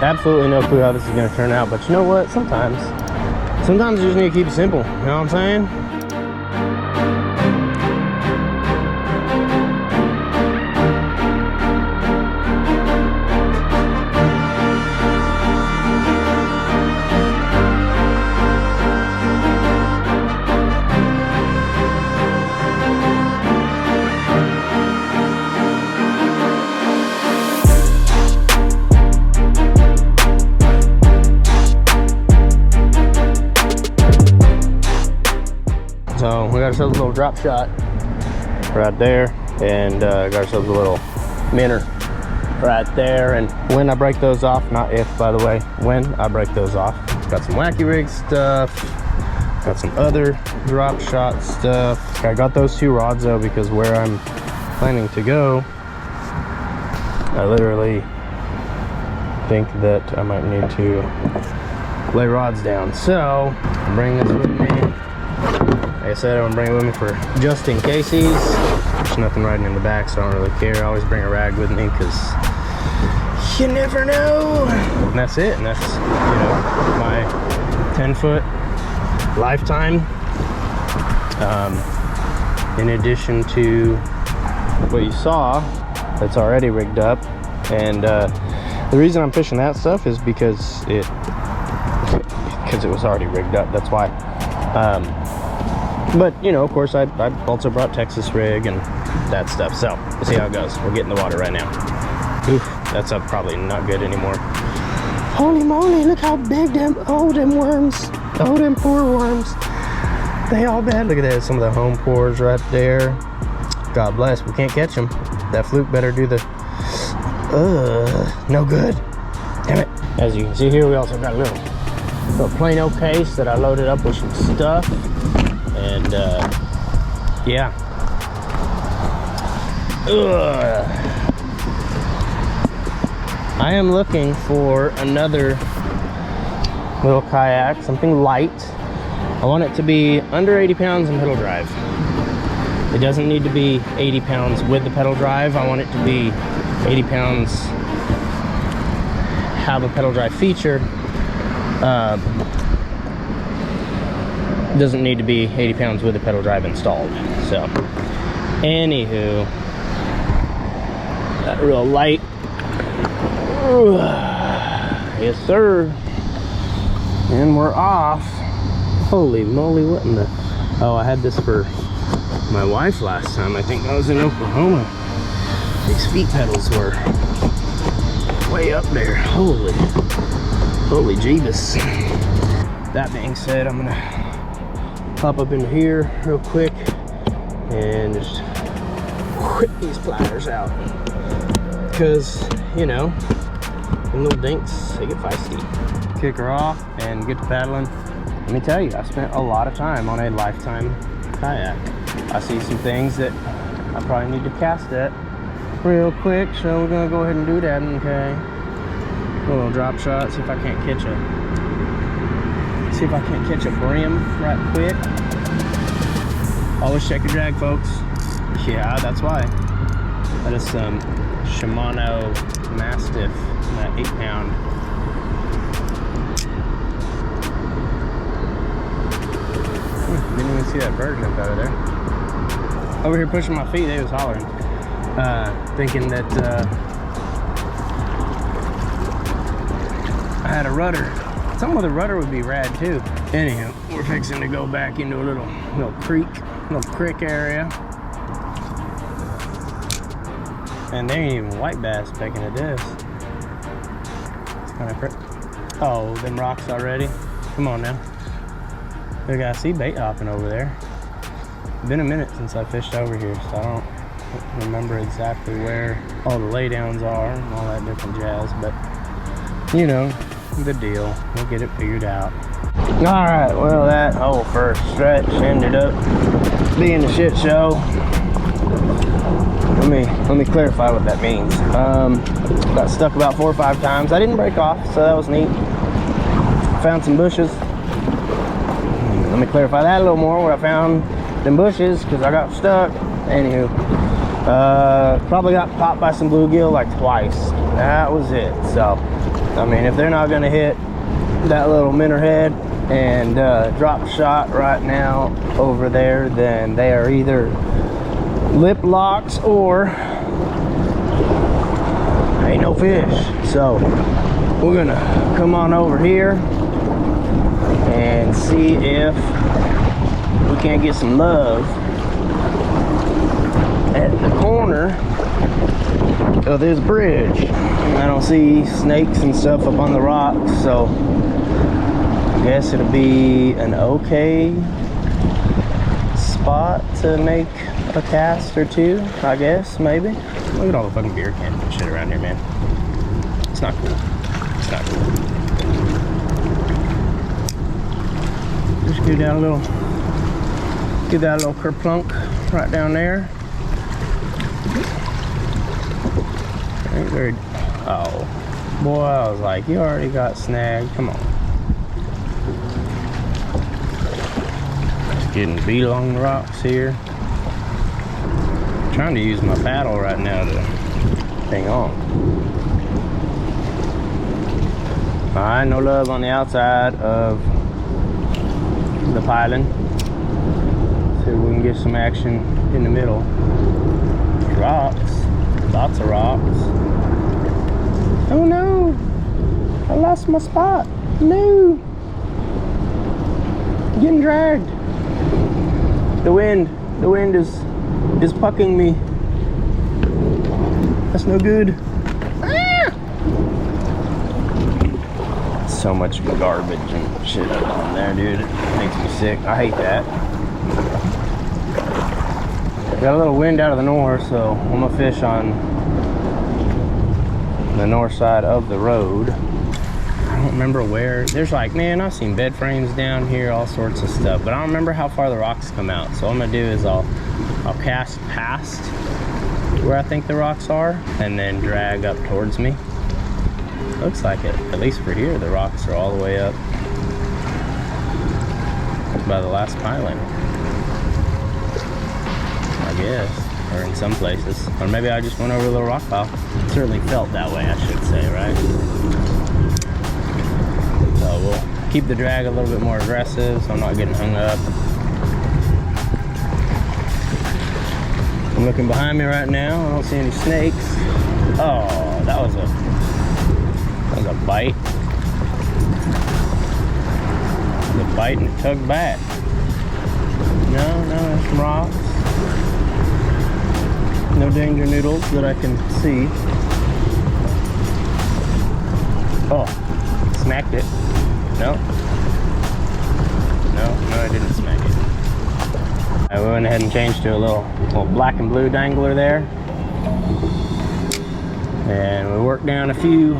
Absolutely no clue how this is going to turn out, but you know what? Sometimes you just need to keep it simple. You know what I'm saying? So we got ourselves a little drop shot right there, and got ourselves a little minnow right there. And when I break those off, not if, by the way, when I break those off, got some wacky rig stuff, got some other drop shot stuff. I got those 2 rods though, because where I'm planning to go, I literally think that I might need to lay rods down. So bring this with me. Like I said, I'm gonna bring it with me for just in cases. There's nothing riding in the back, so I don't really care. I always bring a rag with me because you never know. And that's it. And that's, you know, my 10-foot lifetime. In addition to what you saw, that's already rigged up. And the reason I'm fishing that stuff is because it was already rigged up. That's why. But you know, of course, I also brought Texas rig and that stuff. So we'll see how it goes. We'll get in the water right now. Oof, that's probably not good anymore. Holy moly, look how big them worms, them poor worms. They all bad. Look at that, some of the home pours right there. God bless, we can't catch them. That fluke better do the, no good. Damn it. As you can see here, we also got a little Plano case that I loaded up with some stuff. And yeah. I am looking for another little kayak, something light. I want it to be under 80 pounds in pedal drive. It doesn't need to be 80 pounds with the pedal drive. I want it to be 80 pounds, have a pedal drive feature. Doesn't need to be 80 pounds with the pedal drive installed. So anywho, that real light. Yes sir. And we're off. Holy moly, what in the, oh, I had this for my wife last time. I think I was in Oklahoma. These feet pedals were way up there. Holy Jeebus. That being said, I'm gonna pop up in here real quick and just whip these pliers out, because you know, them little dinks, they get feisty. Kick her off and get to paddling. Let me tell you, I spent a lot of time on a lifetime kayak. I see some things that I probably need to cast at real quick, so we're gonna go ahead and do that. Okay, a little drop shot, see if I can't catch a brim right quick. Always check your drag, folks. Yeah, that's why. That is some Shimano Mastiff, that 8-pound. Didn't even see that bird jump out of there. Over here pushing my feet, they was hollering. Thinking that I had a rudder. Something with a rudder would be rad too. Anyhow, we're fixing to go back into a little creek area. And there ain't even white bass pecking at this. It's kind of crazy. Oh, them rocks already. Come on now. Look, I see bait hopping over there. It's been a minute since I fished over here, so I don't remember exactly where all the laydowns are and all that different jazz, but you know, the deal. We'll get it figured out. All right, well, that whole first stretch ended up being a shit show. Let me clarify what that means. Got stuck about 4 or 5 times. I didn't break off, so that was neat. Found some bushes. Let me clarify that a little more, where I found them bushes, because I got stuck. Anywho, probably got popped by some bluegill like twice. That was it. So I mean, if they're not gonna hit that little minnow head and drop shot right now over there, then they are either lip locks or ain't no fish. So we're gonna come on over here and see if we can't get some love at the corner of this bridge. I don't see snakes and stuff up on the rocks, so I guess it'll be an okay spot to make a cast or two, I guess, maybe. Look at all the fucking beer cans and shit around here, man. It's not cool. It's not cool. Just do that little kerplunk right down there. Ain't very, oh, boy, I was like, you already got snagged. Come on. Just getting beat along the rocks here. Trying to use my paddle right now to hang on. Alright, no love on the outside of the piling. See if we can get some action in the middle. Rocks, lots of rocks. Oh no, I lost my spot. No, I'm getting dragged. The wind is pucking me. That's no good. Ah! So much garbage and shit on there, dude. It makes me sick. I hate that. Got a little wind out of the north, so I'm gonna fish on the north side of the road. I don't remember where. There's like, man, I've seen bed frames down here, all sorts of stuff, but I don't remember how far the rocks come out. So what I'm gonna do is I'll cast past where I think the rocks are and then drag up towards me. Looks like it, at least for here, the rocks are all the way up by the last piling, I guess, or in some places. Or maybe I just went over a little rock pile. It certainly felt that way, I should say, right? So we'll keep the drag a little bit more aggressive so I'm not getting hung up. I'm looking behind me right now. I don't see any snakes. Oh, that was a bite. The bite and it tugged back. No, there's some rocks. No danger noodles that I can see. Oh, smacked it. No, I didn't smack it. I went ahead and changed to a little black and blue dangler there. And we worked down a few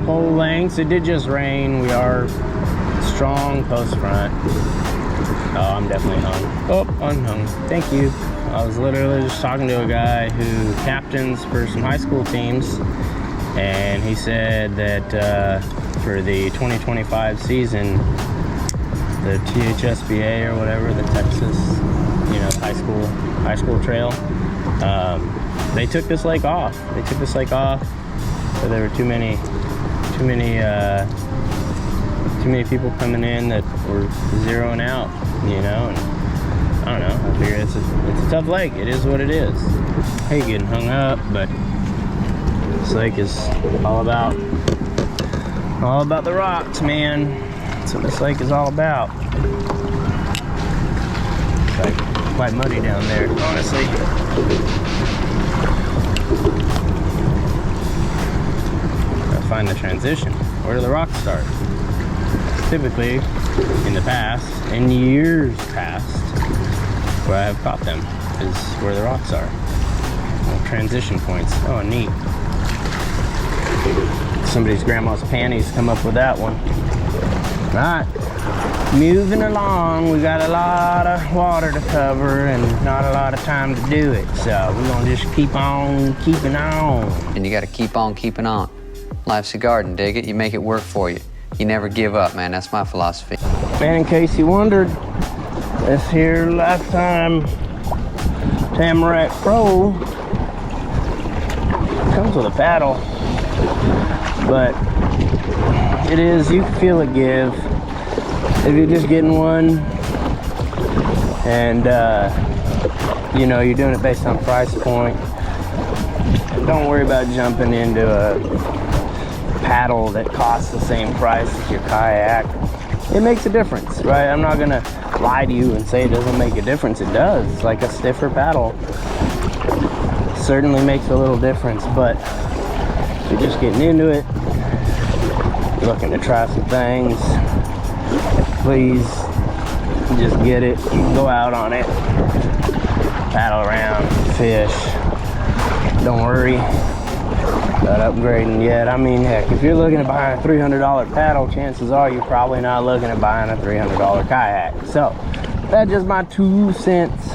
pole lengths. It did just rain. We are strong post front. Oh, I'm definitely hung. Oh, unhung. Thank you. I was literally just talking to a guy who captains for some high school teams, and he said that for the 2025 season, the THSBA or whatever, the Texas, high school trail, they took this lake off. So there were too many people coming in that were zeroing out, and I don't know. I figure it's a tough lake. It is what it is. I hate getting hung up, but this lake is all about the rocks, man. That's what this lake is all about. It's like quite muddy down there, honestly. Gotta find the transition. Where do the rocks start? Typically, in the past, in years past, where I have caught them is where the rocks are. Transition points. Oh, neat. Somebody's grandma's panties come up with that one. Right, moving along. We got a lot of water to cover and not a lot of time to do it. So we're gonna just keep on keeping on. And you gotta keep on keeping on. Life's a garden, dig it? You make it work for you. You never give up, man. That's my philosophy. And in case you wondered, this here lifetime Tamarack Pro comes with a paddle, but it is, you can feel it give. If you're just getting one and you know, you're doing it based on price point, don't worry about jumping into a paddle that costs the same price as your kayak. It makes a difference, right? I'm not gonna lie to you and say it doesn't make a difference. It does. It's like a stiffer paddle. Certainly makes a little difference, but if you're just getting into it, looking to try some things, please just get it, go out on it, paddle around, fish. Don't worry about upgrading yet. I mean, heck, if you're looking to buy a $300 paddle, chances are you're probably not looking at buying a $300 kayak. So that's just my 2 cents.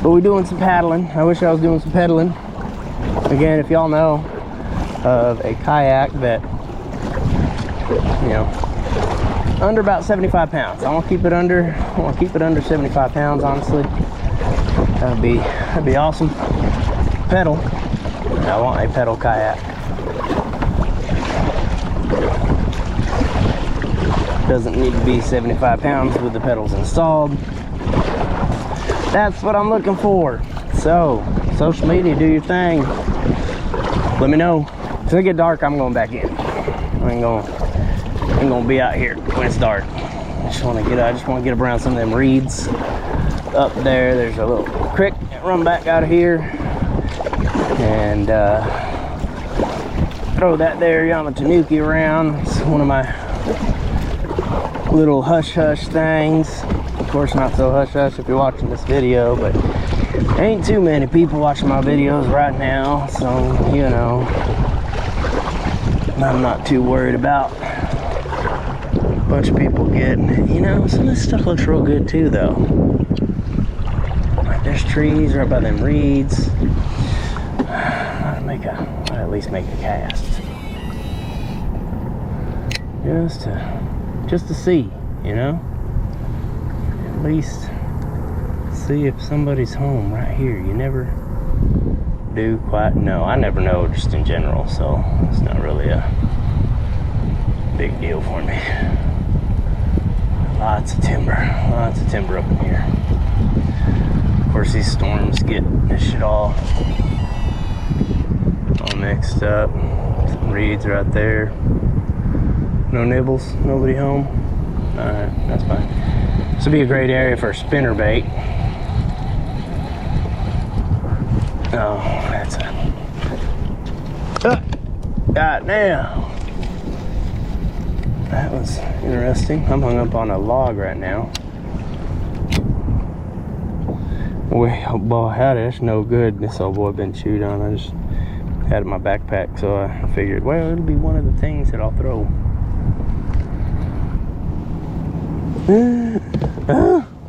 But we're doing some paddling. I wish I was doing some pedaling. Again, if y'all know of a kayak that, you know, under about 75 pounds. I want to keep it under 75 pounds, honestly. That'd be awesome. Pedal. I want a pedal kayak. Doesn't need to be 75 pounds with the pedals installed. That's what I'm looking for. So, social media, do your thing. Let me know. If it get dark, I'm going back in. I ain't gonna be out here when it's dark. I just want to get around some of them reeds up there. There's a little creek that run back out of here, and throw that there Yamatanuki around. It's one of my little hush things. Of course, not so hush if you're watching this video, but ain't too many people watching my videos right now, so you know, I'm not too worried about a bunch of people getting it. You know, some of this stuff looks real good too, though. Like there's trees right by them reeds. I'll at least make a cast, just to see, you know, at least see if somebody's home right here. You never do quite know. I never know, just in general, so it's not really a big deal for me. Lots of timber up in here. Of course, these storms get this shit all mixed up. Some reeds right there. No nibbles, nobody home. Alright, that's fine. This would be a great area for a spinner bait. Oh, that's a... God damn! That was interesting. I'm hung up on a log right now. Well, boy, howdy, that's no good. This old boy been chewed on. I just had it in my backpack, so I figured, well, it'll be one of the things that I'll throw.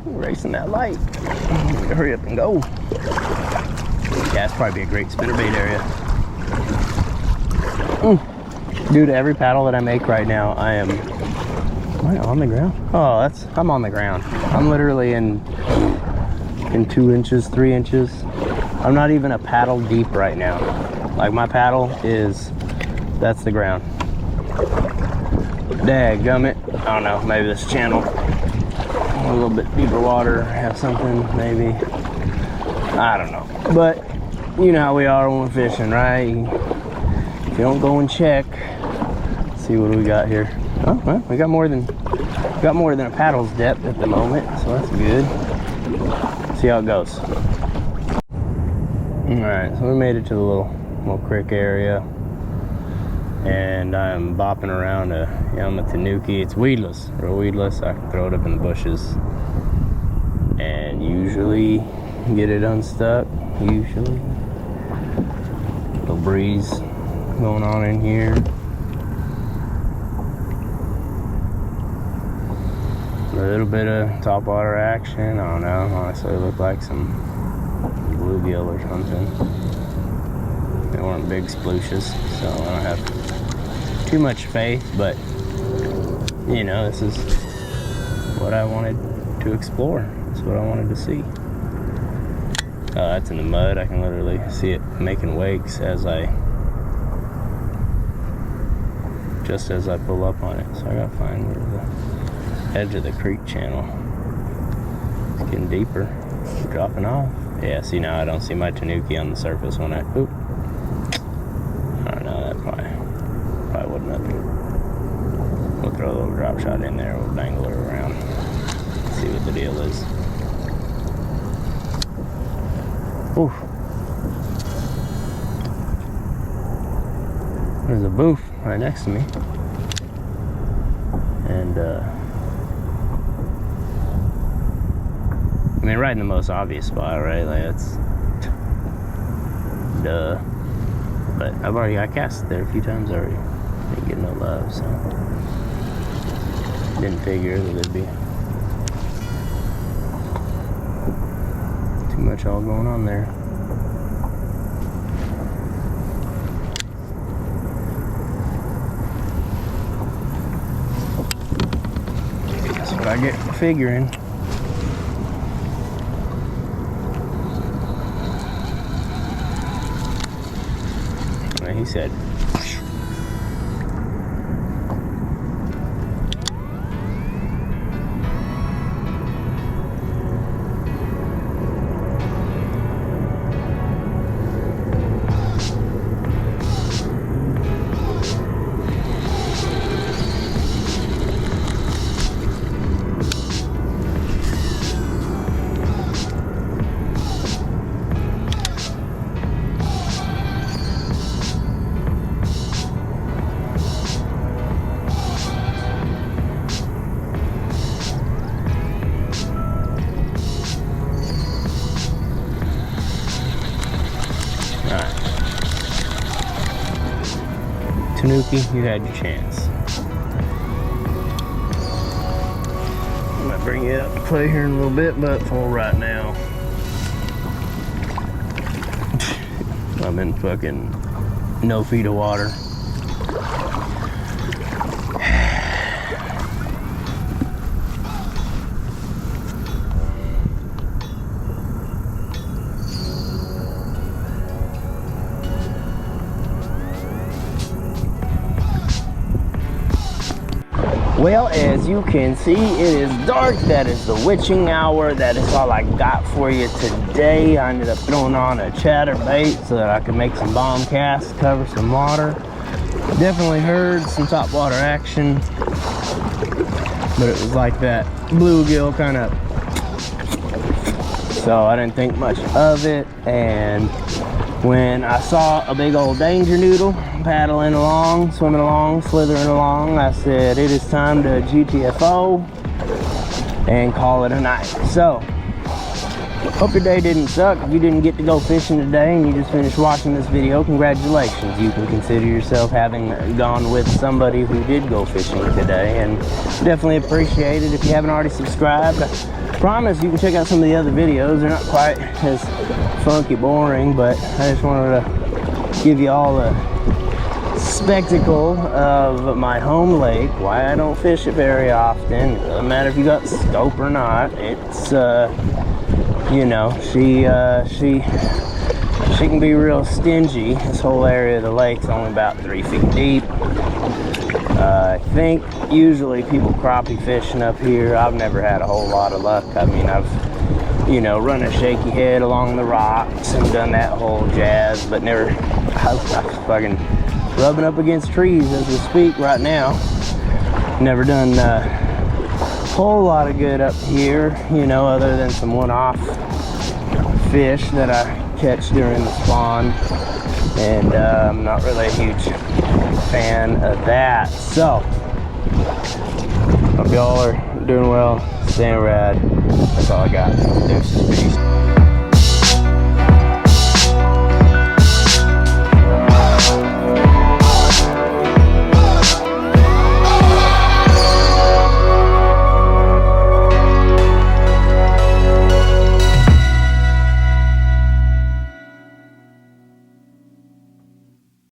Racing that light. Hurry up and go. Yeah, it's probably be a great spinnerbait area. Dude, every paddle that I make right now, am I on the ground? Oh, I'm on the ground. I'm literally in 2 inches, 3 inches. I'm not even a paddle deep right now. Like my paddle that's the ground. Dadgummit. I don't know, maybe this channel, a little bit deeper water, have something, maybe. I don't know. But you know how we are when we're fishing, right? If you don't go and check, see what we got here. Oh, well, we got more than a paddle's depth at the moment, so that's good. See how it goes. Alright, so we made it to the little creek area, and I'm bopping around a Yamatanuki. It's weedless, real weedless. I can throw it up in the bushes and usually get it unstuck. Usually, little breeze going on in here. A little bit of topwater action. I don't know. Honestly, it looked like some bluegill or something. They weren't big splooshes, so I don't have too much faith, but you know, this is what I wanted to explore. That's what I wanted to see. That's in the mud. I can literally see it making wakes as I just as I pull up on it. So I gotta find where the edge of the creek channel. It's getting deeper. It's dropping off. Yeah, see, now I don't see my tanuki on the surface when I, oop. I don't know, that probably wasn't nothing. We'll throw a little drop shot in there, we'll dangle her around, see what the deal is. Oof. There's a boof right next to me. And, I mean, right in the most obvious spot, right? Like, that's, duh. But I cast it there a few times already. Didn't get no love, so. Didn't figure that there'd be too much all going on there. That's what I get for figuring. He said, Tanuki, you had your chance. I'm gonna bring you up to play here in a little bit, but for right now, I'm in fucking no feet of water. Well, as you can see, it is dark. That is the witching hour. That is all I got for you today. I ended up throwing on a chatterbait so that I could make some bomb casts, cover some water. Definitely heard some top water action, but it was like that bluegill kind of, so I didn't think much of it. And when I saw a big old danger noodle paddling along, swimming along, slithering along, I said it is time to GTFO and call it a night. So, hope your day didn't suck. If you didn't get to go fishing today and you just finished watching this video, congratulations. You can consider yourself having gone with somebody who did go fishing today, and definitely appreciate it. If you haven't already subscribed, I promise you can check out some of the other videos. They're not quite as funky boring, but I just wanted to give you all a spectacle of my home lake, why I don't fish it very often. It doesn't matter if you got scope or not. It's you know, she can be real stingy. This whole area of the lake's only about 3 feet deep. I think usually people crappie fishing up here. I've never had a whole lot of luck. I mean, I've, you know, run a shaky head along the rocks and done that whole jazz, but never, I'm fucking rubbing up against trees as we speak right now. Never done a whole lot of good up here, you know, other than some one-off fish that I catch during the spawn. And I'm not really a huge fan of that. So, hope y'all are doing well, staying rad. That's all I got. Deuces, peace.